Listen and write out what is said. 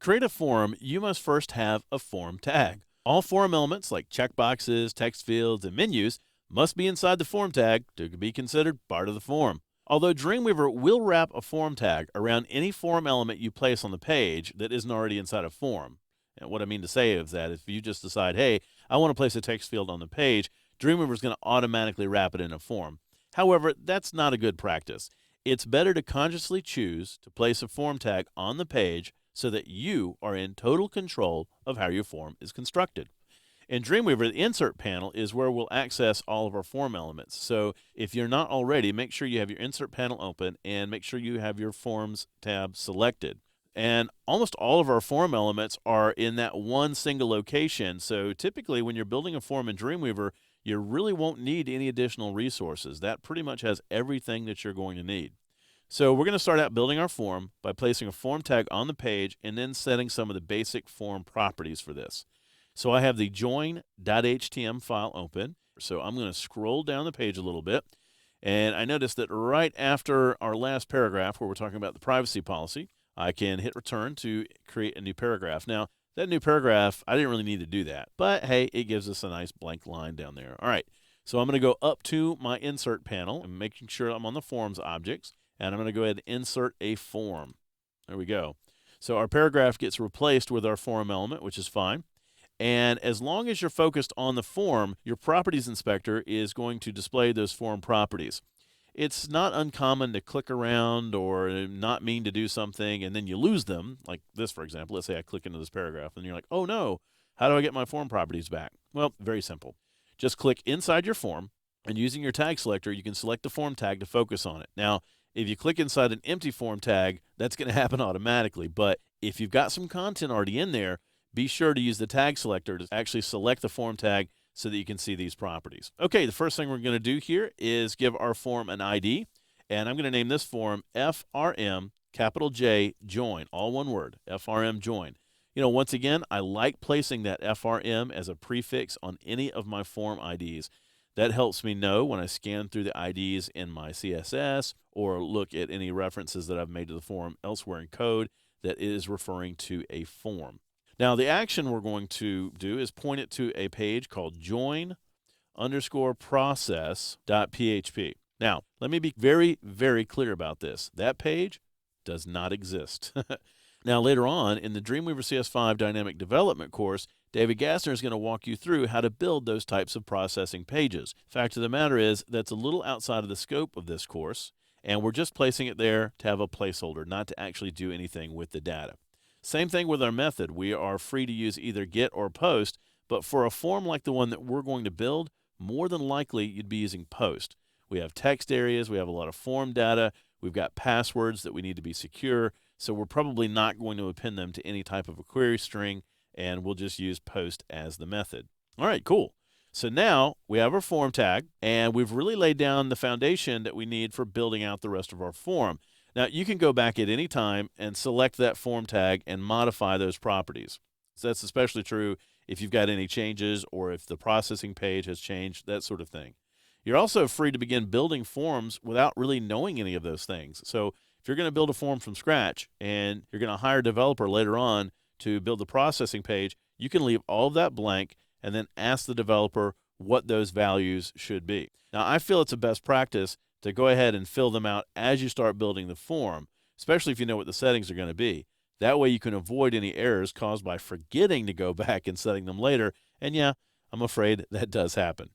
create a form, you must first have a form tag. All form elements like checkboxes, text fields, and menus must be inside the form tag to be considered part of the form. Although Dreamweaver will wrap a form tag around any form element you place on the page that isn't already inside a form. And what I mean to say is that if you just decide, hey, I want to place a text field on the page, Dreamweaver is going to automatically wrap it in a form. However, that's not a good practice. It's better to consciously choose to place a form tag on the page so that you are in total control of how your form is constructed. In Dreamweaver, the Insert panel is where we'll access all of our form elements. So if you're not already, make sure you have your Insert panel open and make sure you have your Forms tab selected. And almost all of our form elements are in that one single location. So typically when you're building a form in Dreamweaver, you really won't need any additional resources. That pretty much has everything that you're going to need. So we're going to start out building our form by placing a form tag on the page and then setting some of the basic form properties for this. So I have the join.html file open. So I'm going to scroll down the page a little bit. And I notice that right after our last paragraph where we're talking about the privacy policy, I can hit return to create a new paragraph. Now, that new paragraph, I didn't really need to do that. But hey, it gives us a nice blank line down there. All right. So I'm going to go up to my insert panel and making sure I'm on the forms objects. And I'm going to go ahead and insert a form. There we go. So our paragraph gets replaced with our form element, which is fine. And as long as you're focused on the form, your properties inspector is going to display those form properties. It's not uncommon to click around or not mean to do something and then you lose them, like this, for example. Let's say I click into this paragraph and you're like, oh no, how do I get my form properties back? Well, very simple. Just click inside your form and using your tag selector, you can select the form tag to focus on it. Now, if you click inside an empty form tag, that's going to happen automatically. But if you've got some content already in there, be sure to use the tag selector to actually select the form tag so that you can see these properties. Okay, the first thing we're going to do here is give our form an ID, and I'm going to name this form FRM, capital J, join, all one word, FRM join. You know, once again, I like placing that FRM as a prefix on any of my form IDs. That helps me know when I scan through the IDs in my CSS or look at any references that I've made to the form elsewhere in code that is referring to a form. Now, the action we're going to do is point it to a page called join_process.php. Now, let me be very, very clear about this. That page does not exist. Now, later on in the Dreamweaver CS5 Dynamic Development course, David Gassner is going to walk you through how to build those types of processing pages. Fact of the matter is, that's a little outside of the scope of this course, and we're just placing it there to have a placeholder, not to actually do anything with the data. Same thing with our method. We are free to use either get or post, but for a form like the one that we're going to build, more than likely you'd be using post. We have text areas, we have a lot of form data, we've got passwords that we need to be secure, so we're probably not going to append them to any type of a query string, and we'll just use post as the method. All right, cool. So now we have our form tag, and we've really laid down the foundation that we need for building out the rest of our form. Now, you can go back at any time and select that form tag and modify those properties. So that's especially true if you've got any changes or if the processing page has changed, that sort of thing. You're also free to begin building forms without really knowing any of those things. So if you're going to build a form from scratch and you're going to hire a developer later on to build the processing page, you can leave all of that blank and then ask the developer what those values should be. Now, I feel it's a best practice to go ahead and fill them out as you start building the form, especially if you know what the settings are going to be. That way you can avoid any errors caused by forgetting to go back and setting them later. And yeah, I'm afraid that does happen.